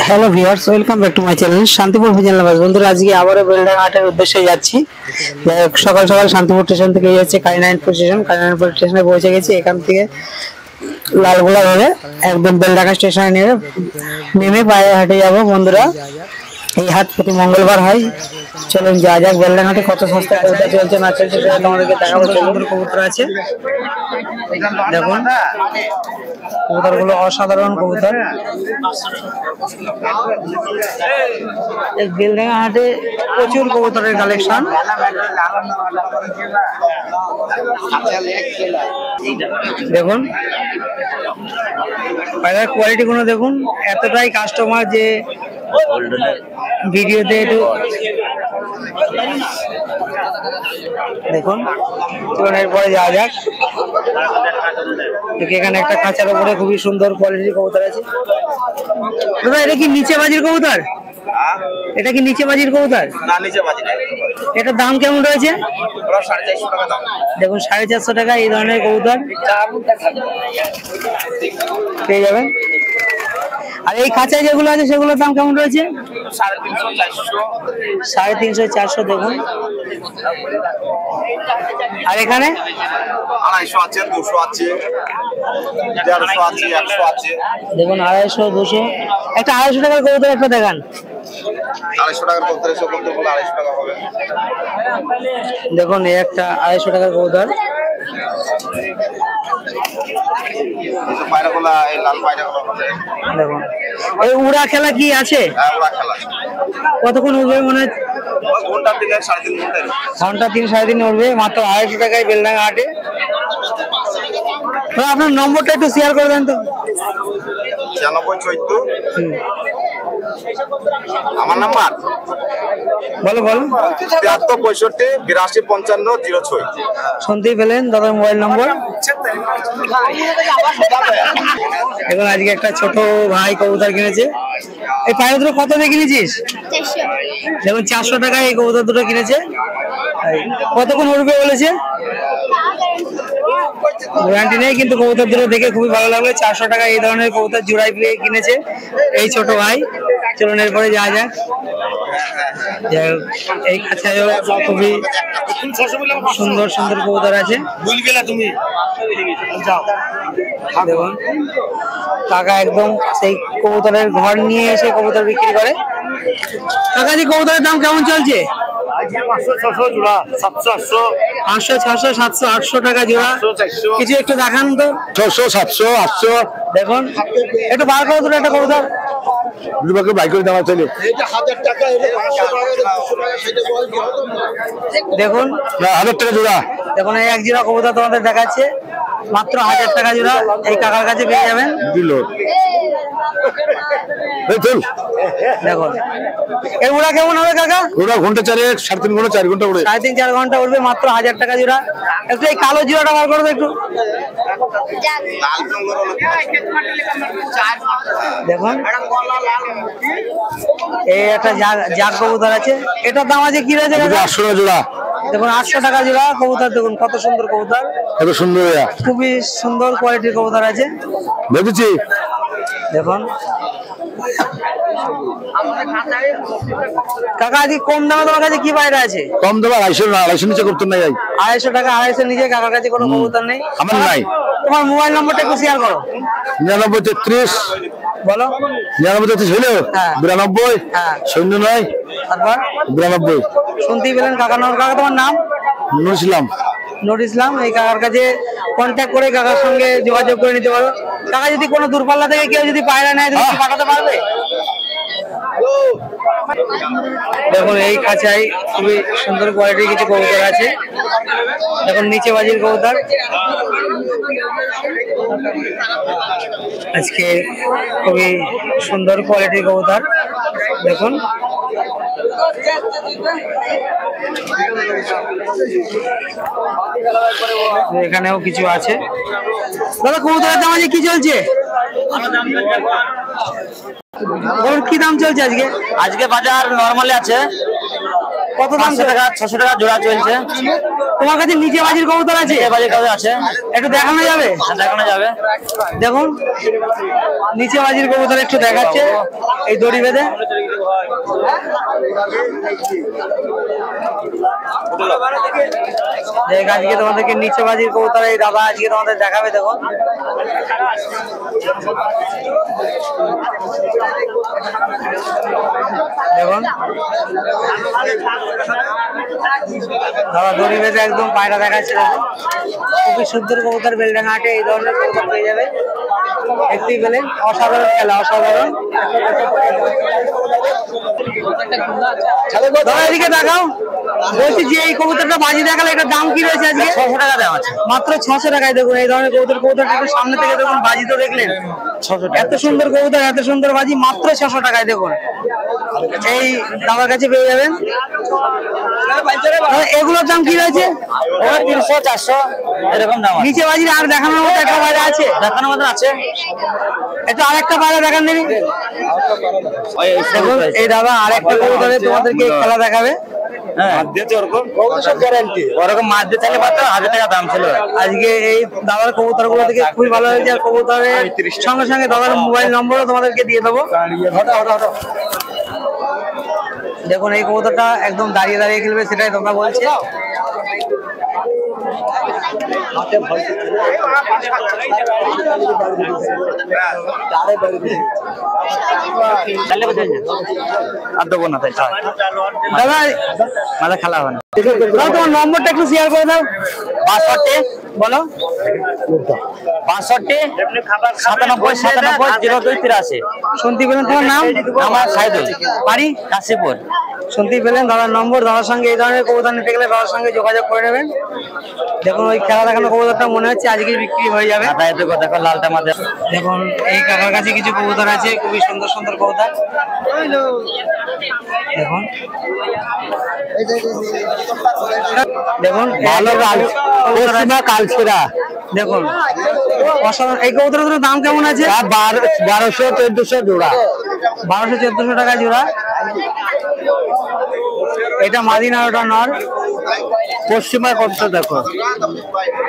Hello viewers, welcome back to my channel Shantipur vision lovers. বন্ধুরা, আজকে আবারও বেলডাঙ্গা হাটের উদ্দেশ্যে যাচ্ছি। সকাল সকাল শান্তিপুর স্টেশন থেকে যাচ্ছে কালীনারায়ণপুর স্টেশন। কালীনারায়ণপুর স্টেশনে পৌঁছে গেছি। এখান থেকে লালগোলা ধরে একদম বেলডাঙ্গা স্টেশনে নেমে পায়ে হাটে যাবো। বন্ধুরা, এই হাট প্রতি মঙ্গলবার হয়। চলুন যা যাক, বেলডাঙ্গাতে কত সস্তা কবুতর চলছে না চলছে সেটা তোমাদেরকে দেখাবো। সুন্দর কবুতর আছে, দেখুন কবুতর গুলো অসাধারণ কবুতর। বেলডাঙ্গা হাটে প্রচুর কবুতরের কালেকশন। দেখুন পায়রার কোয়ালিটি গুলো দেখুন, এতটাই কাস্টমার যে ভিডিওতে একটু দেখুন। এরপরে যাওয়া যাক, এখানে একটা খাঁচার উপরে খুবই সুন্দর কোয়ালিটির কবুতর আছে। দাদা, এটা কি নিচে বাজির কবুতর? এটা কি নিচে বাজির কবুতর? না, নিচে বাজি না। এটার দাম কেমন রয়েছে? 450 টাকা দাম। দেখুন 450 টাকা এই ধরনের কবুতর পেয়ে যাবেন। আর এই খাঁচায় যেগুলো আছে সেগুলোর দাম কেমন রয়েছে? 350, 400। দেখুন, আর এখানে 250 আছে, 200 আছে, 150 আছে, 100 আছে। দেখুন 250, 200। একটা 250 টাকার কবুতর একটা দেখান। 250 টাকার কবুতর, এসব কবুতর 250 টাকা হবে। দেখুন এই একটা 250 টাকার কবুতর। এই পায়রাগুলা, এই লাল পায়রাগুলা হবে। দেখুন এই উড়া খেলা কি আছে? হ্যাঁ, ওরা খেলা। কতক্ষণ উঠবে মনে হয়? ঘন্টা থেকে 3.5 ঘন্টা। ঘন্টা 3, 3.5 উঠবে, মাত্র 250 টাকায় বেলডাঙ্গা হাটে। আপনার নম্বরটা একটু শেয়ার করে দেন তো। 9614 আমার নাম্বার। বলো বলো। 73 65 82 55 06। শুনতেই পেলেন দাদার মোবাইল নম্বর। এখন আজকে একটা ছোট ভাই কবুতর কিনেছে। এই পায়রা দুটো কত দিয়ে কিনেছিস? 400। দেখুন 400 টাকায় এই কবুতর দুটো কিনেছে। কতক্ষণ উঠবে বলেছে? গ্যারান্টি নেই, কিন্তু কবুতর দুটো দেখে খুবই ভালো লাগলো। 400 টাকা এই ধরনের কবুতর জোড়াই পেয়ে কিনেছে এই ছোট ভাই। চলুন এরপরে যাওয়া যাক। এই খাঁচায় খুবই সুন্দর সুন্দর কবুতর আছে। দেখুন কাকা একদম সেই কবুতরের ঘর নিয়ে এসে কবুতর বিক্রি করে। কাকাজি, কবুতরের দাম কেমন চলছে? 500 600 জোড়া, 700 800, 500 600 700 800 টাকা জোড়া। কিছু একটু দেখান তো। 600 700 800। দেখুন একটু বার করে দুটো একটা কবুতর। দুবাকে বাইক করে দেওয়া চলে। দেখুন 1000 টাকা জোড়া। দেখুন এই এক জোড়া কবুতর তোমাদের দেখাচ্ছে, মাত্র 1000 টাকা জোড়া এই কাকার কাছে পেয়ে যাবেন। দিল এই চল। দেখুন এর উড়া কেমন হবে কাকা? ওরা ঘন্টা 4 3.5 ঘন্টা 4 ঘন্টা উড়ে। 3.5 4 ঘন্টা উঠবে, মাত্র 1000 টাকা জোড়া। একটু এই কালো জোড়াটা বার করো একটু। দেখুন এই একটা জাগ কবুতর আছে, এটার দাম আছে কি রয়েছে? 800 টাকা জোড়া। দেখুন 800 টাকা জোড়া কবুতর। দেখুন কত সুন্দর কবুতর, এত সুন্দর, খুবই সুন্দর কোয়ালিটির কবুতর আছে। বুঝেছি। দেখুন কাকা আজকে কম দামে তোমার কাছে কি পায়রা আছে? কম দেবা 250 না, 250 নিচে করতে নাই। 250 টাকা, 250 নিচে কাকার কাছে কোনো কবুতর নেই। আমার নাই। তোমার মোবাইল নম্বরটা একটু শেয়ার করো। 99 33 বলো। 99 33 হলো। হ্যাঁ। 92 হ্যাঁ। 09 তারপর 92। শুনতেই পেলেন কাকার নাম। কাকা তোমার নাম? নুর ইসলাম। নুর ইসলাম। এই কাকার কাছে কন্ট্যাক্ট করে কাকার সঙ্গে যোগাযোগ করে নিতে পারো। কাকা যদি কোনো দূরপাল্লা থেকে কেউ যদি পায়রা নেয় তুমি কি পাঠাতে পারবে? দেখুন এই খাঁচায় খুবই সুন্দর কোয়ালিটির কিছু কবুতর আছে। দেখুন নিচে বাজির কবুতর আজকে খুবই সুন্দর কোয়ালিটির কবুতর। দেখুন এখানেও কিছু আছে। দাদা কবুতরের দাম আজকে কি চলছে? কি দাম চলছে আজকে? আজকে বাজার নরমালি আছে। কত দাম? 600 টাকা জোড়া চলছে। তোমার কাছে নিচে বাজির কবুতর আছে? বাজির কবুতর আছে, একটু দেখানো যাবে? দেখানো যাবে। দেখুন নিচে বাজির কবুতর একটু দেখাচ্ছে এই দড়ি বেঁধে। আজকে তোমাদেরকে নিচে বাজির কবুতর এই দাদা আজকে তোমাদের দেখাবে। দেখো দেখুন দাদা দড়ি বেঁধে একদম পায়রা দেখাচ্ছে। খুবই সুন্দর কবুতর বেলডাঙ্গা হাটে এই ধরনের কবুতর পেয়ে যাবে। দেখতেই পেলেন অসাধারণ খেলা, অসাধারণ। দাদা এদিকে দেখাও। বলছি যে এই কবুতরটা বাজি দেখালে এটার দাম কি রয়েছে আজকে? 600 টাকা দাম আছে, মাত্র 600 টাকায়। দেখুন এই ধরনের কবুতরটা একটু সামনে থেকে দেখুন, বাজি তো দেখলেন 600 এত সুন্দর কবুতর, এত সুন্দর বাজি মাত্র 600 টাকায়। দেখুন এই দাদার কাছে পেয়ে যাবেন। এগুলোর দাম কি রয়েছে? 300 400 এরকম দাম। নিচে বাজির আর দেখানোর মতো একটা পায়রা আছে? দেখানোর মতো আছে, একটু আরেকটা পায়রা দেখান দেবে। দেখুন এই দাদা আরেকটা কবুতরে তোমাদেরকে খেলা দেখাবে। ওরকম মাছ দিয়ে চাইলে 1000 টাকা দাম ছিল। আজকে এই দাদার কবুতর গুলো থেকে খুবই ভালো হয়েছে। আর কবুতরের সঙ্গে সঙ্গে দাদার মোবাইল নম্বরও তোমাদেরকে দিয়ে দেবো। দেখুন এই কবুতরটা একদম দাঁড়িয়ে দাঁড়িয়ে খেলবে, সেটাই তোমরা বলছে। আর দেবো না তাই দাদা মাঝে খেলা হবে না। তোমার নম্বরটা একটু শেয়ার করে দাও। 62 বলো 62 97 97 0283। শুনতে পেলেন তোমার নাম? আমার সাইদুল, বাড়ি কাশীপুর। শুনতেই পেলেন দাদার নম্বর। দাদার সঙ্গে এই ধরনের কবুতর নিতে গেলে দাদার সঙ্গে যোগাযোগ করে নেবেন। দেখুন ওই খেলা দেখানো কবুতরটা মনে হচ্ছে আজকে বিক্রি হয়ে যাবে। দেখো লালটা মাঝে। দেখুন এই কাকার কাছে কিছু কবুতর আছে, খুবই সুন্দর সুন্দর কবুতর। দেখুন দেখুন ভালো কালচিরা। দেখুন অসাধারণ। এই কবুতরের দাম কেমন আছে? 1200 1400 জোড়া। 1200 1400 টাকা জোড়া। এটা মাদিনা, ওটা নর। পশ্চিমা কত দেখো।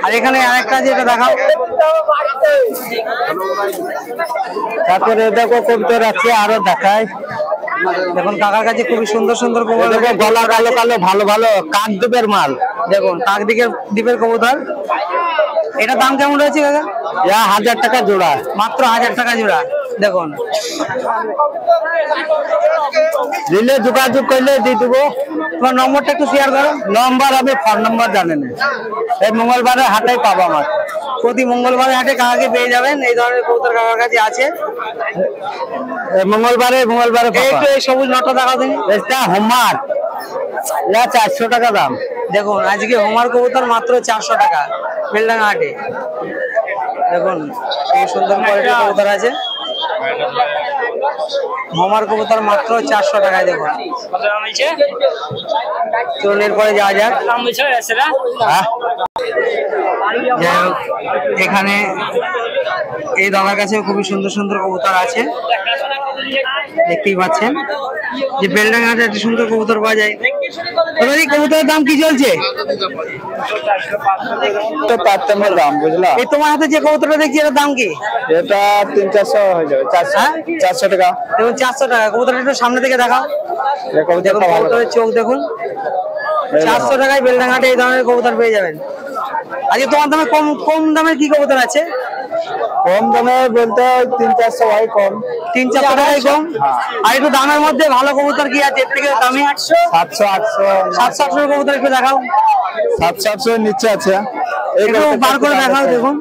আর এখানে আরেকটা আছে, এটা দেখাও। তারপরে দেখো কবুতর আছে আরো দেখায়। দেখুন কাকার কাছে খুবই সুন্দর সুন্দর কবুতর। গলা কালো কালো ভালো ভালো কাকদ্বীপের মাল। দেখুন কাকদ্বীপের কবুতর। এটা দাম কেমন রয়েছে কাকা? 1000 টাকা জোড়া। মাত্র 1000 টাকা জোড়া। দেখুন দিলে যোগাযোগ করলে দিয়ে দেবো। তোমার নম্বরটা একটু শেয়ার করো। নম্বর আমি ফোন নম্বর জানেন। এই মঙ্গলবারে হাটে পাবো আমার। প্রতি মঙ্গলবারে হাটে কাকাকে পেয়ে যাবেন। এই ধরনের কবুতর কাকার কাছে আছে। মঙ্গলবারে একটু এই সবুজ নটটা দেখাও তুমি। এটা হোমার, 400 টাকা দাম। দেখুন আজকে হোমার কবুতর মাত্র 400 টাকা বেলডাঙ্গা হাটে। দেখুন খুব সুন্দর কোয়ালিটির কবুতর আছে। হোমার কবুতর মাত্র 400 টাকায়। দেখুন চলুন এরপরে যাওয়া যাক। যাই হোক এখানে এই দাদার কাছে খুবই সুন্দর সুন্দর কবুতর আছে, দেখতেই পাচ্ছেন যে বেলডাঙ্গাতে এত সুন্দর কবুতর পাওয়া যায়। এই কবুতরের দাম কি চলছে? দাম বুঝলা। এই তোমার হাতে যে কবুতরটা দেখছি এটার দাম কি? এটা 300-400 হয়ে যাবে। 400 টাকা। দেখুন 400 টাকা। কবুতরটা একটু সামনে থেকে দেখাও। দেখুন কবুতরের চোখ দেখুন। 400 টাকায় বেলডাঙ্গাতে এই ধরনের কবুতর পেয়ে যাবেন। আজকে তোমার দামে কম দামের কি কবুতর আছে? কম দামে বলতে 300-400 হয় কম। 300-400 টাকায় কম। আর একটু দামের মধ্যে ভালো কবুতর কি আছে এর থেকে দামি? 700-800 কবুতর একটু দেখাও। 700-800 নিচে আছে। একটু বার করে দেখাও। দেখুন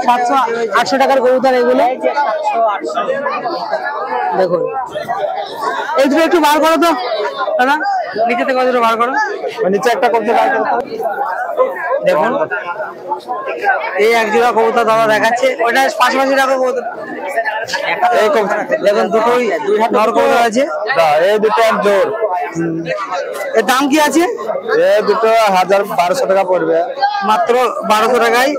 700-800 টাকার কবুতর এগুলো। দেখুন এই দুটো একটু বার করো তো দাদা, নিচে থেকে দুটো বার করো। নিচে একটা কবুতর বার করো। দেখুন এই এক জোড়া কবুতর দাদা দেখাচ্ছে, ওইটা পাশাপাশি রাখো কবুতর। দেখুন দুটোই নর কবুতর আছে। এই দুটো জোর এর দাম কি আছে? দুটো 1200 টাকা পড়বে। মাত্র 1200 টাকায়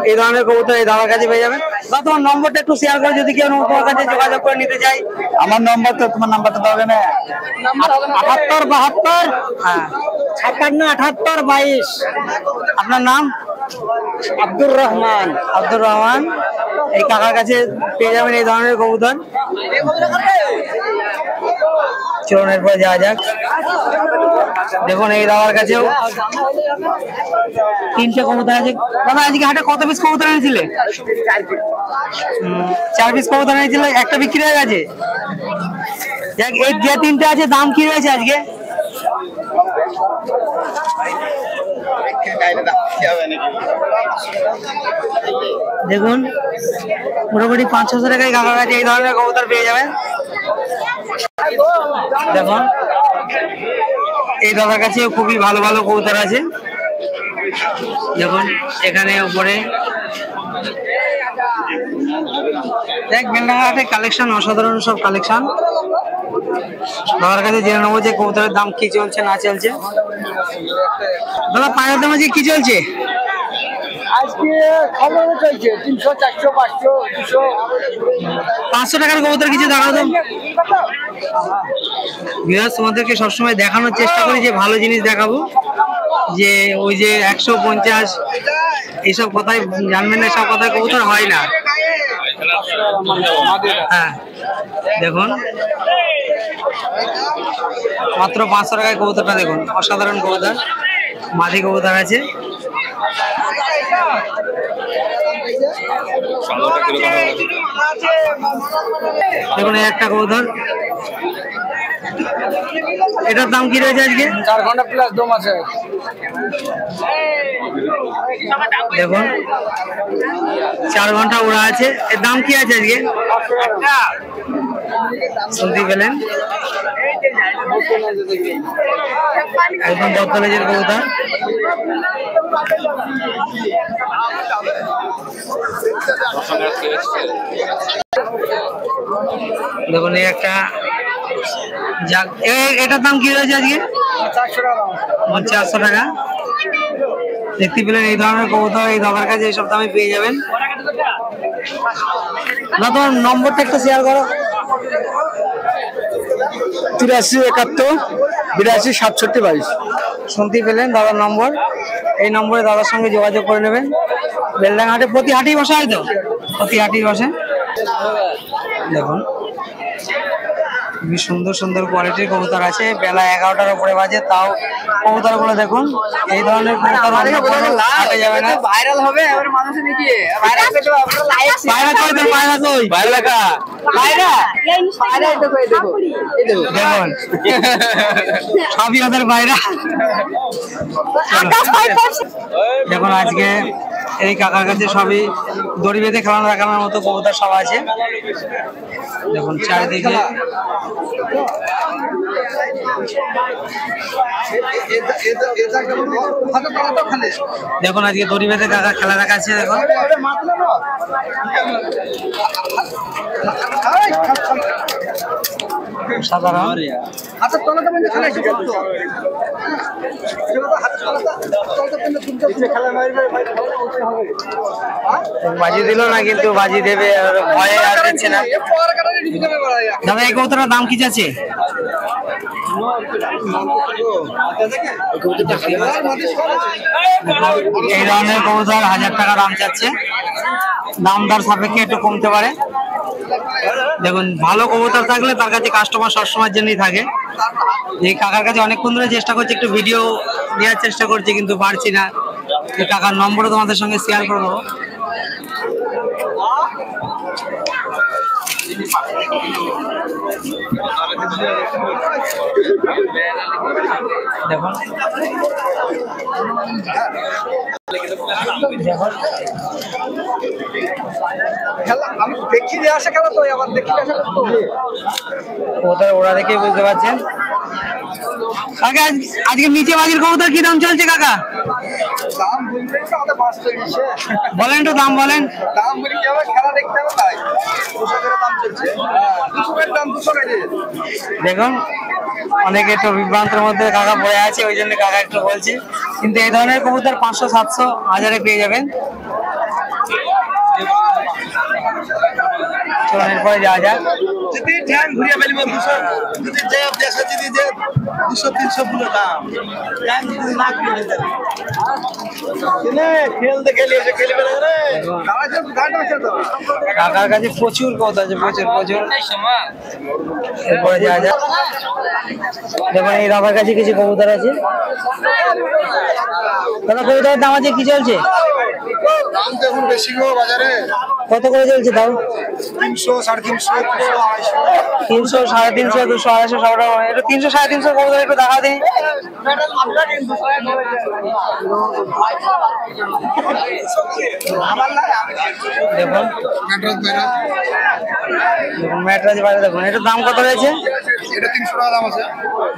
এই ধরনের কবুতর এই দাদার কাছে পেয়ে যাবেন। বা তোমার নম্বরটা একটু শেয়ার করে যদি কেউ তোমার কাছে যোগাযোগ করে নিতে চাই। আমার নম্বর তো, তোমার নাম্বারটা দাও না। 78 72 হ্যাঁ 56 78 22। আপনার নাম? আব্দুর রহমান। আব্দুর রহমান। এই কাকার কাছে পেয়ে যাবেন এই ধরনের কবুতর। চলুন এরপর যাওয়া যাক। দেখুন এই দাদার কাছেও 3টে কবুতর আছে। দাদা আজকে হাটে কত পিস কবুতর এনেছিলে? 4 পিস কবুতর এনেছিলে, একটা বিক্রি হয়ে গেছে। দেখ এই যে 3টে আছে দাম কি রয়েছে আজকে? দেখুন মোটামুটি 500 টাকায় কাকার কাছে এই ধরনের কবুতর পেয়ে যাবেন। দেখুন এই দাদার কাছে খুবই ভালো ভালো কবুতর আছে। দেখুন এখানে উপরে দেখ বেলডাঙ্গাহাটে কালেকশন অসাধারণ সব কালেকশন। দাদার কাছে জেনে নেবো যে কবুতরের দাম কি চলছে না চলছে। দাদা পায়রার দাম আজকে কি চলছে? আজকে খবর চলছে 300 400 500 200। 500 টাকার কবুতর কিছু দেখাও তো। ভিউয়ার্স তোমাদেরকে সবসময় দেখানোর চেষ্টা করি যে ভালো জিনিস দেখাবো, যে ওই যে 150 এইসব কথাই জানবেন না, সব কথায় কবুতর হয় না। হ্যাঁ দেখুন মাত্র 500 টাকায় কবুতরটা দেখুন, অসাধারণ কবুতর, মাদি কবুতর আছে। দেখুন এই একটা কবুতর, এটার দাম কি রয়েছে আজকে? 4 ঘন্টা প্লাস 2 মাসে। দেখুন 4 ঘন্টা উড়া আছে। এর দাম কি আছে আজকে? শুনতে পেলেন একদম বদলেজের কবুতর। দেখুন এই একটা যাক, এটার দাম কি রয়েছে আজকে? 400 টাকা। দেখতে পেলেন এই ধরনের কবুতর এই দাদার কাছে এইসব দামে পেয়ে যাবেন। না তোমার নম্বরটা একটু শেয়ার করো। 83 71 82 67 22। শুনতে পেলেন দাদার নম্বর, এই নম্বরে দাদার সঙ্গে যোগাযোগ করে নেবেন। বেলডাঙ্গা হাটে প্রতি হাটেই বসা হয় তো? প্রতি হাটেই বসে। দেখুন খুবই সুন্দর সুন্দর কোয়ালিটির কবুতর আছে। বেলা 11টার উপরে বাজে, তাও কবুতর গুলো দেখুন। এই ধরনের কবুতর হাটে যাবে না, ভাইরাল হবে। দেখুন সবই ওদের বাইরা। দেখুন আজকে এই কাকার কাছে সবই দড়ি বেঁধে খেলানো দেখানোর মতো কবুতর সব আছে। দেখুন চারিদিকে দেখুন আজকে দড়ি বেঁধে কাকা খেলা দেখাচ্ছে। দেখুন সাধারণ বাজি দিল না, কিন্তু বাজি দেবে ভয়ে আর দিচ্ছে না। দাদা এই কবুতরের দাম কি যাচ্ছে? এই ধরনের কবুতর 1000 টাকা দাম চাচ্ছে, দাম দর সাপেক্ষে একটু কমতে পারে। দেখুন ভালো কবুতর থাকলে তার কাছে কাস্টমার সবসময়ের জন্যই থাকে। এই কাকার কাছে অনেকক্ষণ ধরে চেষ্টা করছি, একটু ভিডিও নেওয়ার চেষ্টা করছি কিন্তু পারছি না। এই কাকার নম্বরও তোমাদের সঙ্গে শেয়ার করে দেবো। দেখুন ওরা দেখে বুঝতে পারছেন। কাকা আজকে নিচে বাজির কবুতর কি দাম চলছে কাকা? বলেন তো দাম বলেন। দেখুন অনেকে একটু বিভ্রান্তের মধ্যে কাকা পড়ে আছে, ওই জন্য কাকা একটু বলছে। কিন্তু এই ধরনের কবুতর 500, 700, 1000-এ পেয়ে যাবেন। চলুন এরপরে যাওয়া যাক। কাকার কাছে প্রচুর কবুতর আছে, প্রচুর প্রচুর। এরপরে যাওয়া যাক। দেখুন এই দাদার কাছে কিছু কবুতর আছে। দাদা কবুতরের দাম আছে কি চলছে? দাম দেখুন বেশি গো বাজারে। কত করে চলছে দাম? 300, 350, 300, 350, 200, 250 সব রকম। একটু 300, 350 কবুতর একটু দেখা দিন। দেখুন ম্যাটরাজ বাইরে দেখুন, এটার দাম কত রয়েছে? এটা 300 টাকা দাম আছে।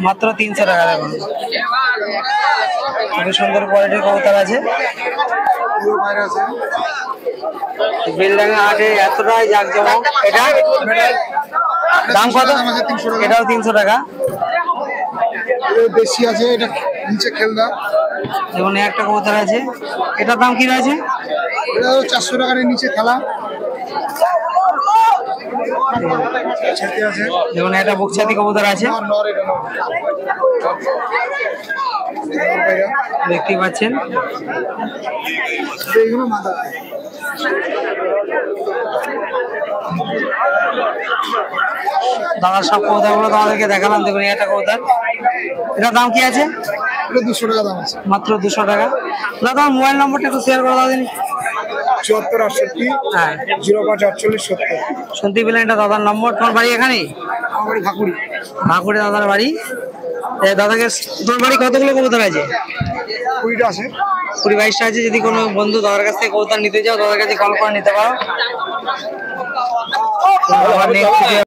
মাত্র 300 টাকা। দেখুন খুবই সুন্দর কোয়ালিটির কবুতর আছে। বেলডাঙ্গা হাটে এতটাই জাঁকজমক। এটা দাম কত? এটাও 300 টাকা। বেশি আছে, এটা নিচে খেলনা। যেমন একটা কবুতর আছে, এটার দাম কি রয়েছে? এটা 400 টাকার নিচে খেলা। যেমন একটা বুকছাতি কবুতর আছে, দেখতে পাচ্ছেন। দাদার সব কবুতর গুলো তোমাদেরকে দেখালাম। দেখুন একটা কবুতর, এটার দাম কি আছে? 200 টাকা দাম আছে। মাত্র 200 টাকা। দাদা তোমার মোবাইল নম্বরটা একটু শেয়ার করে দাও দিন। 74 68 হ্যাঁ 05 48 70। শুনতে পেলেন, এটা দাদার নম্বর। তোমার বাড়ি এখানে? আমার বাড়ি ভাকুড়ি। ভাকুড়ে দাদার বাড়ি। দাদাকে তোমার বাড়ি কতগুলো কবুতর আছে? 20টা আছে। 20-22টা আছে। যদি কোনো বন্ধু দাদার কাছ থেকে কবুতর নিতে চাও, দাদার কাছে কল করে নিতে পারো।